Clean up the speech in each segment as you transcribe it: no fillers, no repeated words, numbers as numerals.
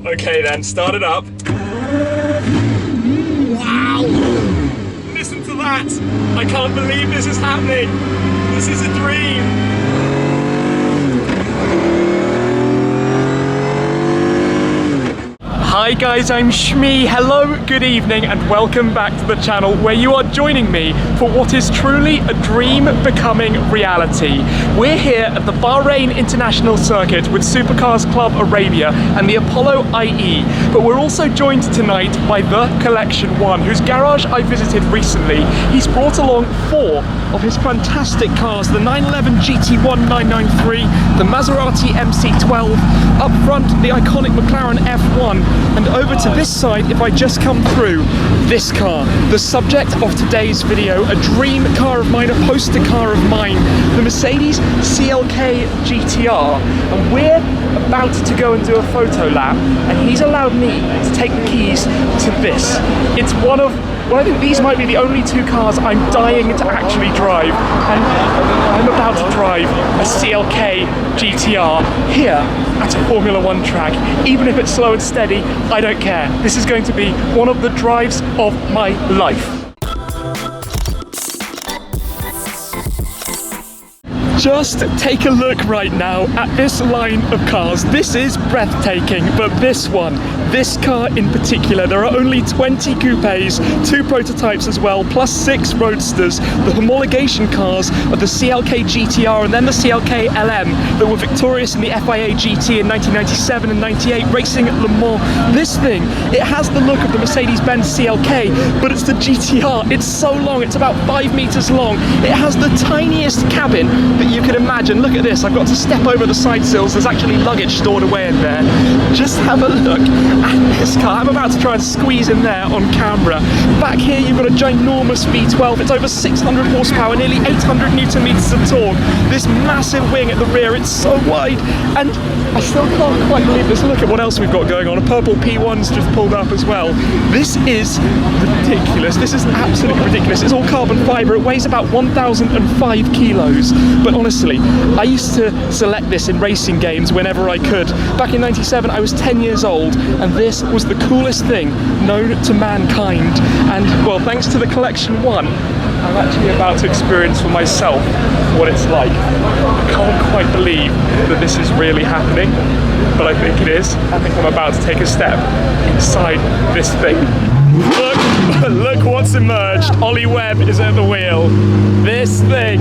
Okay then, start it up. Wow! Listen to that! I can't believe this is happening! This is a dream! Hi guys, I'm Shmi. Hello, good evening, and welcome back to the channel where you are joining me for what is truly a dream becoming reality. We're here at the Bahrain International Circuit with Supercars Club Arabia and the Apollo IE, but we're also joined tonight by the Collection 1, whose garage I visited recently. He's brought along 4 of his fantastic cars, the 911 GT1 993, the Maserati MC12, up front the iconic McLaren F1, and over to this side, if I just come through, this car, the subject of today's video, a dream car of mine, a poster car of mine, the Mercedes CLK GTR, and we're about to go and do a photo lap, and he's allowed me to take the keys to this. It's one of, well, I think these might be the only 2 cars I'm dying to actually drive, and I'm about to drive a CLK GTR here at a Formula 1 track. Even if it's slow and steady, I don't care. This is going to be one of the drives of my life. Just take a look right now at this line of cars. This is breathtaking, but this one, this car in particular, there are only 20 coupes, 2 prototypes as well, plus 6 roadsters, the homologation cars of the CLK GTR and then the CLK LM that were victorious in the FIA GT in 1997 and 98, racing at Le Mans. This thing, it has the look of the Mercedes-Benz CLK, but it's the GTR. It's so long, it's about 5 meters long. It has the tiniest cabin that you can imagine. Look at this, I've got to step over the side sills. There's actually luggage stored away in there. Just have a look at this car. I'm about to try and squeeze in there on camera. Back here you've got a ginormous V12. It's over 600 horsepower, nearly 800 newton meters of torque. This massive wing at the rear, it's so wide, and I still can't quite believe this. Look at what else we've got going on. A purple P1's just pulled up as well. This is ridiculous. This is absolutely ridiculous. It's all carbon fiber. It weighs about 1,005 kilos. But honestly, I used to select this in racing games whenever I could. Back in 97, I was 10 years old, and this was the coolest thing known to mankind. And well, thanks to the Collection 1, I'm actually about to experience for myself what it's like. I can't quite believe that this is really happening, but I think it is. I think I'm about to take a step inside this thing. Look what's emerged. Ollie Webb is at the wheel. This thing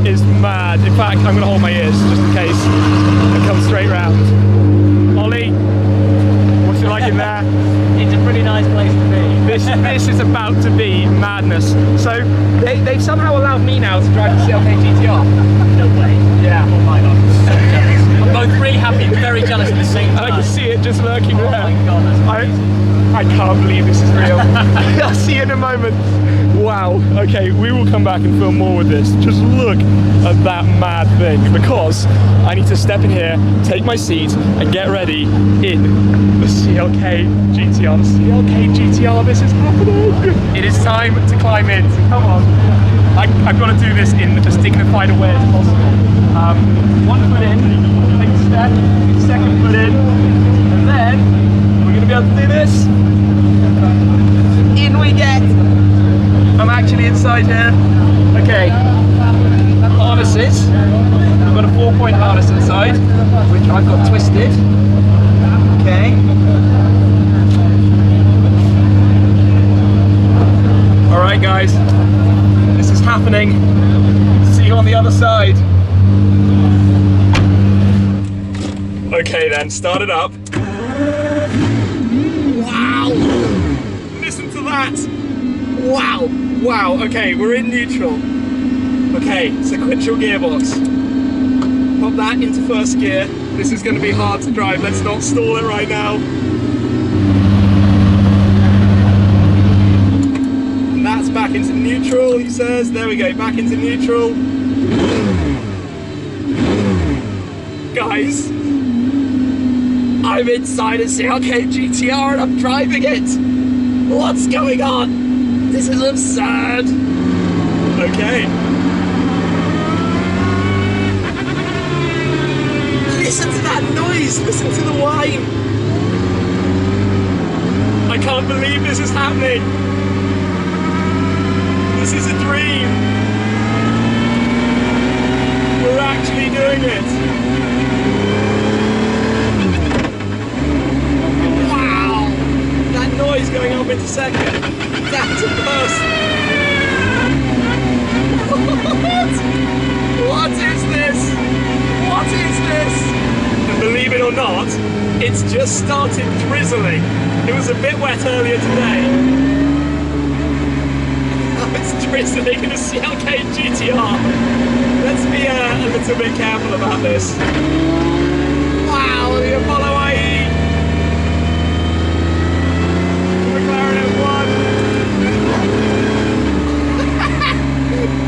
is mad. In fact, I'm going to hold my ears just in case it comes straight round. Ollie, what's it like in there? It's a pretty nice place to be. This is about to be madness. So they've somehow allowed me now to drive the CLK GTR. No way. Yeah. Oh my god, I'm so jealous. I'm both really happy and very jealous at the same time. I can see it just lurking there. Oh my god, that's amazing. I can't believe this is real. I'll see you in a moment. Wow, okay, we will come back and film more with this. Just look at that mad thing, because I need to step in here, take my seat, and get ready in the CLK GTR. The CLK GTR, this is happening! It is time to climb in, so come on. I've got to do this in as dignified a way as possible. 1 foot in, take a step, 2nd foot in, and then we're going to be able to do this. In we get! I'm actually inside here. Okay, harnesses. I've got a 4-point harness inside, which I've got twisted. Okay. Alright guys, this is happening. See you on the other side. Okay then, start it up. Wow! Listen to that! Wow! Wow, okay, we're in neutral. Okay, sequential gearbox. Pop that into 1st gear. This is going to be hard to drive. Let's not stall it right now. And that's back into neutral, he says. There we go, back into neutral. Guys, I'm inside a CLK GTR and I'm driving it. What's going on? This is absurd. Okay. Listen to that noise. Listen to the whine. can't believe this is happening. This is a dream. We're actually doing it. Wow! That noise going up into second. That's a burst. What is this? What is this? And believe it or not, it's just started drizzling. It was a bit wet earlier today. Now it's drizzling in a CLK GTR. Let's be a little bit careful about this. Wow, the Apollo IE. McLaren F1.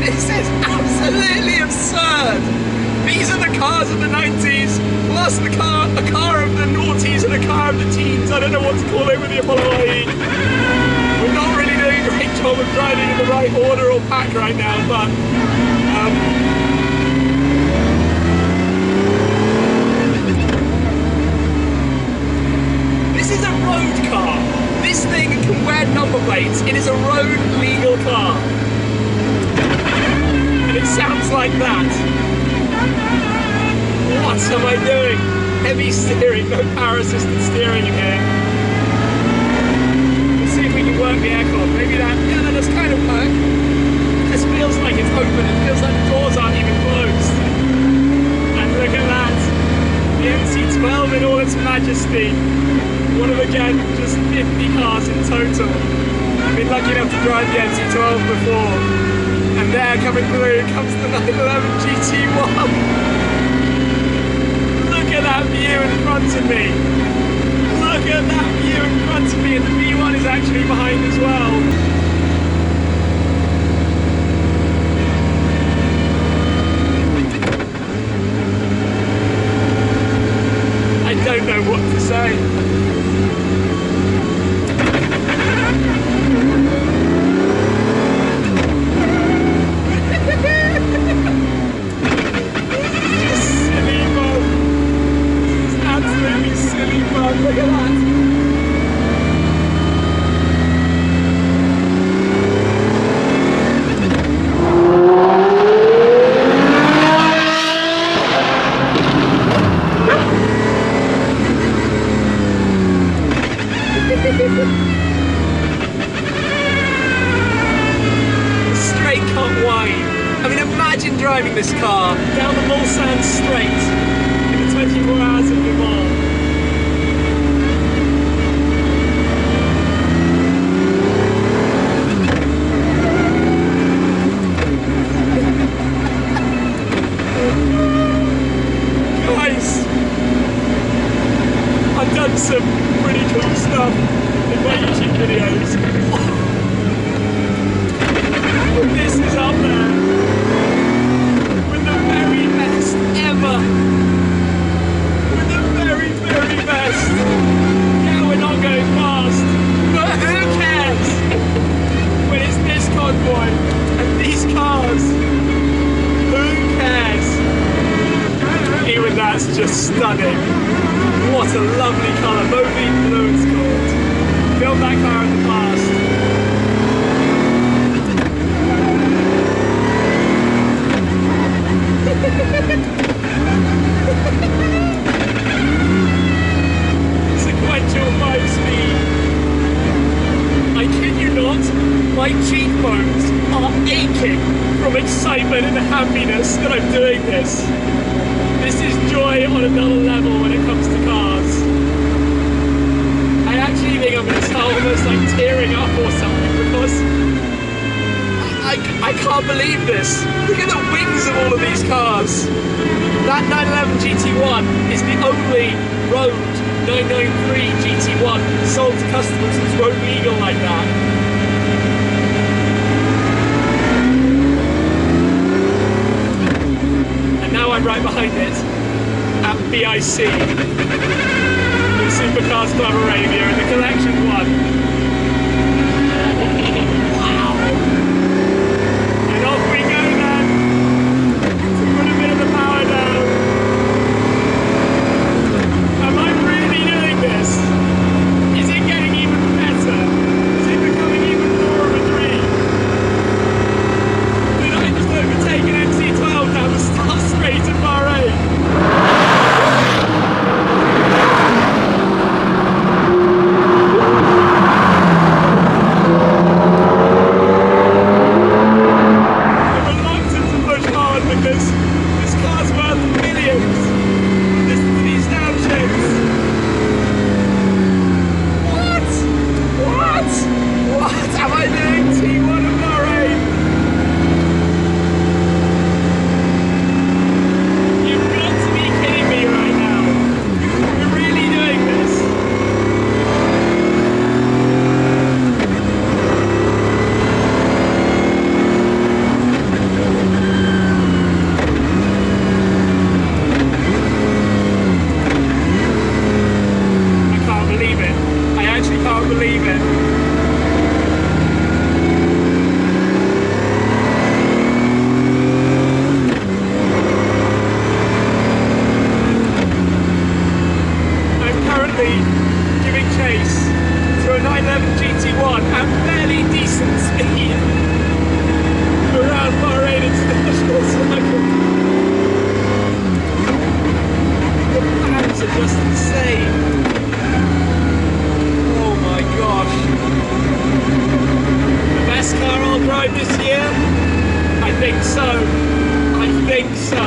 This is absolutely absurd. These are the cars of the 90s, plus a car of the noughties and a car of the teens. I don't know what to call it with the Apollo IE. We're not really doing a great job of driving in the right order or pack right now, but this is a road car. This thing can wear number plates. It is a road legal car. And it sounds like that. What am I doing? Heavy steering, no power assisted steering in here. Let's see if we can work the aircon. Maybe that, yeah, that does kind of work. This feels like it's open. It feels like the doors aren't even closed. And look at that. The MC12 in all its majesty. One of, again, just 50 cars in total. I've been lucky enough to drive the MC12 before. And there, coming through, comes the 911 GT1. Look at that view in front of me. Look at that view in front of me, and the V1 is actually behind as well. I don't know what to say. Look at that! Straight cut wide. I mean, imagine driving this car down the Mulsanne straight in the 24 hours of Le Mans. I've done some pretty cool stuff in my YouTube videos. This is up there with the very best ever. With the very, very best. Yeah, we're not going fast, but who cares? When it's this Convoy and these cars, who cares? Even that's just stunning. What a lovely colour, Bovine Blue it's called. Built that car in the past. Sequential 5-speed. I kid you not, my cheekbones are aching from excitement and happiness that I'm doing this. This is joy on another level when it comes to cars. I actually think I'm going to start almost like tearing up or something because I can't believe this. Look at the wings of all of these cars. That 911 GT1 is the only road 993 GT1 sold to customers that's road legal like that. I'm right behind it at BIC, the Supercars Club Arabia, and the collection one. Wow! And off we go then to put a bit of the power down. Am I really doing this? Is it getting even better? race to a 911 GT1 at fairly decent speed around Bahrain International Circuit. The fans are just insane. Oh my gosh. The best car I'll drive this year? I think so. I think so.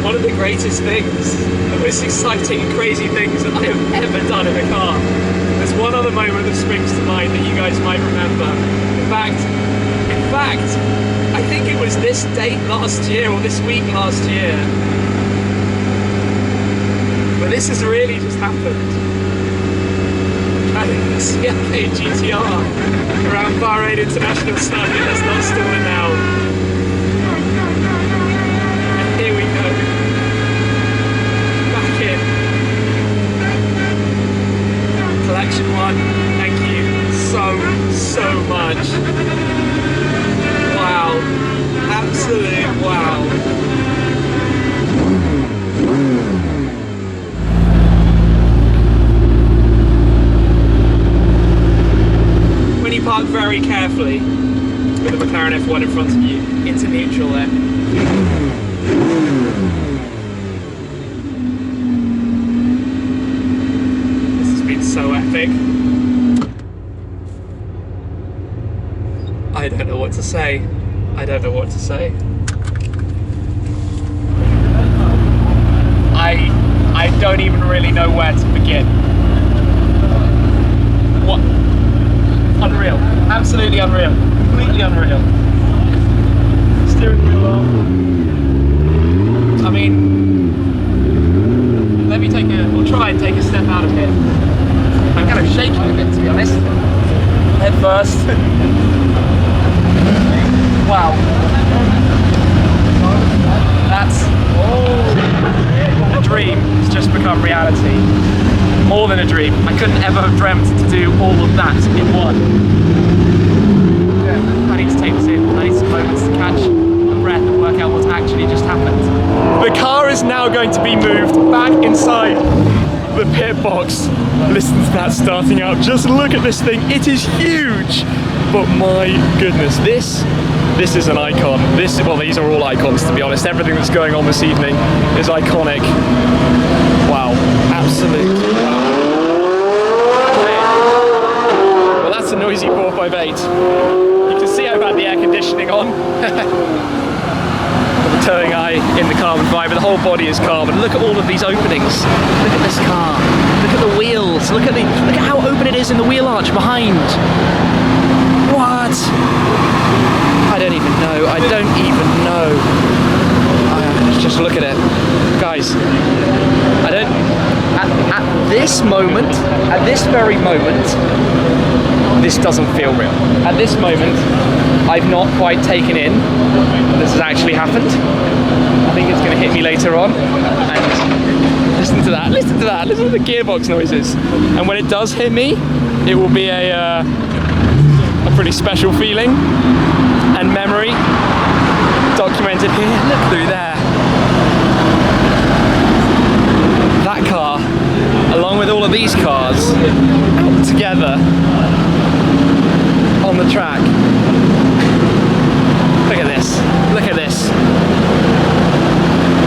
One of the greatest things, the most exciting and crazy things that I have ever done in a car. There's one other moment that springs to mind that you guys might remember. In fact, I think it was this date last year or this week last year. But this has really just happened. Driving the CLK GTR around Bahrain International Circuit, that's not stalling now. Here we go. Back in. Collection 1, thank you so much. Wow. Absolute wow. When you park very carefully with the McLaren F1 in front of you into neutral there. So epic. I don't know what to say. I don't know what to say. I don't even really know where to begin. What? Unreal. Absolutely unreal. Completely unreal. Steering wheel off. I mean, let me take a, or try and take a step out of here. I'm kind of shaking a bit, to be honest. Head first. Wow. That's a dream. It's just become reality. More than a dream. I couldn't ever have dreamt to do all of that in one. I need to take this in. I need some moments to catch a breath and work out what's actually just happened. The car is now going to be moved back inside the pit box. Listen to that starting up. Just look at this thing. It is huge. But my goodness, this is an icon. Well, these are all icons, to be honest. Everything that's going on this evening is iconic. Wow, absolute wow. Okay. Well, that's a noisy 458. You can see I've had the air conditioning on. The towing eye in the carbon fibre, the whole body is carbon. Look at all of these openings. Look at this car. Look at the wheels. Look at how open it is in the wheel arch behind. What? I don't even know. I don't even know. Just look at it. Guys, I don't... At this moment, at this very moment, this doesn't feel real. At this moment, I've not quite taken in this has actually happened. I think it's going to hit me later on. And listen to that, listen to that, listen to the gearbox noises. And when it does hit me, it will be a pretty special feeling and memory documented here. Look through there. That car, along with all of these cars, out together on the track. Look at this. Look at this.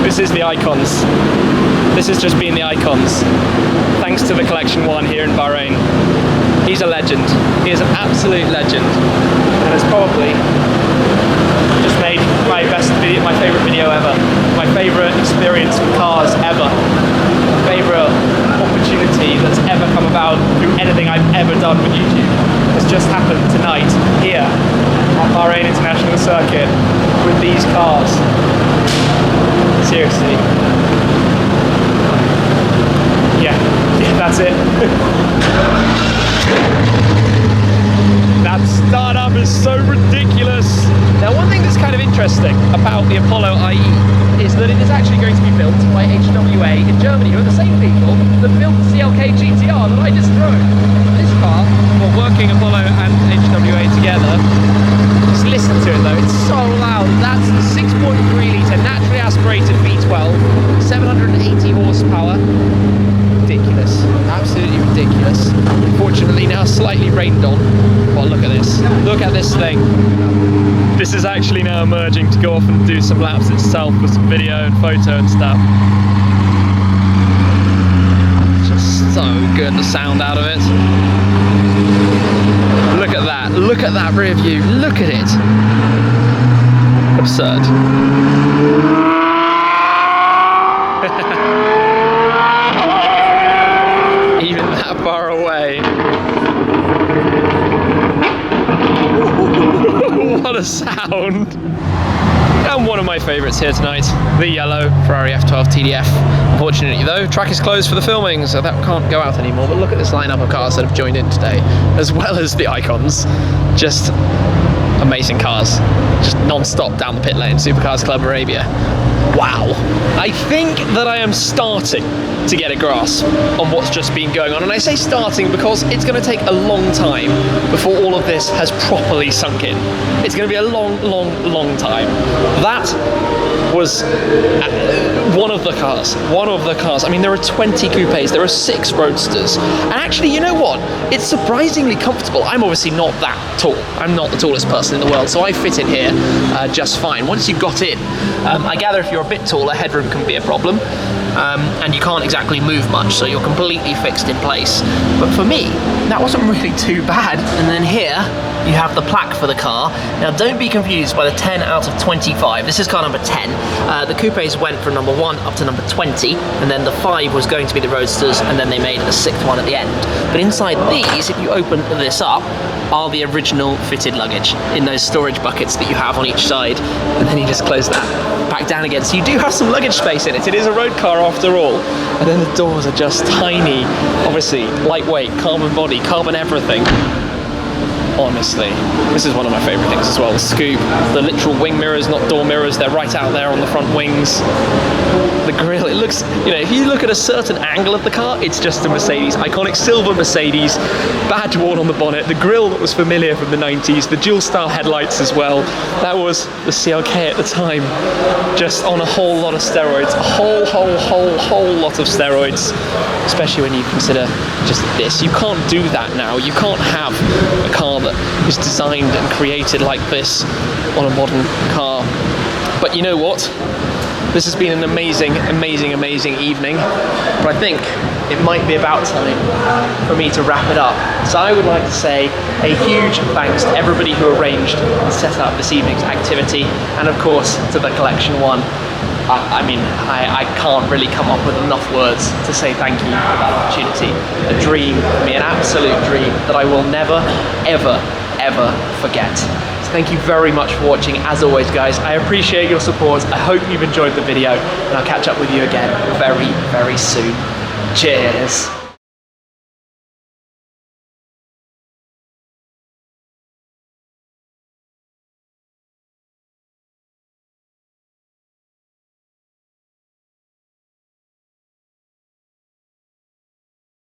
This is the icons. This has just been the icons. Thanks to the Collection 1 here in Bahrain. He's a legend. He is an absolute legend. And has probably just made my best video, my favourite video ever. My favourite experience with cars ever. My favourite opportunity that's ever come about through anything I've ever done with YouTube has just happened tonight here at Bahrain International Circuit with these cars. Seriously. Yeah, that's it. That startup is so ridiculous. Now, one thing that's kind of interesting about the Apollo IE is that it is actually going to be built by HWA in Germany, who are the same people that built the CLK GTR that I just drove. This car, well, working Apollo and HWA together, just listen to it though, it's so loud. That's the 6.3 litre naturally aspirated V12, 780 horsepower. Ridiculous, absolutely ridiculous. Unfortunately now slightly rained on. Well, look at this thing. This is actually now emerging to go off and do some laps itself with some video and photo and stuff. Just so good, the sound out of it. Look at that rear view, look at it. Absurd. Even that far away. What a sound! And one of my favourites here tonight, the yellow Ferrari F12 TDF. Unfortunately though, track is closed for the filming, so that can't go out anymore. But look at this lineup of cars that have joined in today, as well as the icons. Just amazing cars, just non-stop down the pit lane. Supercars Club Arabia. Wow. I think that I am starting to get a grasp on what's just been going on. And I say starting because it's going to take a long time before all of this has properly sunk in. It's going to be a long, long, long time. That was one of the cars. I mean, there are 20 coupes, there are 6 roadsters. And actually, you know what? It's surprisingly comfortable. I'm obviously not that tall. I'm not the tallest person in the world, so I fit in here just fine. Once you got in, I gather if you're a bit taller, headroom can be a problem. And you can't exactly move much, so you're completely fixed in place. But for me, that wasn't really too bad. And then here, you have the plaque for the car. Now, don't be confused by the 10 out of 25. This is car number 10. The coupes went from number 1 up to number 20, and then the 5 was going to be the roadsters, and then they made a 6th one at the end. But inside these, if you open this up, are the original fitted luggage in those storage buckets that you have on each side, and then you just close that back down again. So you do have some luggage space in it. It is a road car after all. And then the doors are just tiny. Obviously, lightweight, carbon body, carbon everything. Honestly, this is one of my favourite things as well. The scoop, the literal wing mirrors, not door mirrors, they're right out there on the front wings. The grille, it looks, you know, if you look at a certain angle of the car, it's just a Mercedes, iconic silver Mercedes, badge worn on the bonnet, the grille that was familiar from the 90s, the dual style headlights as well. That was the CLK at the time, just on a whole lot of steroids, a whole lot of steroids, especially when you consider just this. You can't do that now. You can't have a car that is designed and created like this on a modern car. But you know what? This has been an amazing evening, but I think it might be about time for me to wrap it up. So I would like to say a huge thanks to everybody who arranged and set up this evening's activity, and of course to the Collection 1. I mean, I can't really come up with enough words to say thank you for that opportunity. A dream for me, an absolute dream that I will never, ever forget. So thank you very much for watching. As always, guys, I appreciate your support. I hope you've enjoyed the video, and I'll catch up with you again very, very soon. Cheers.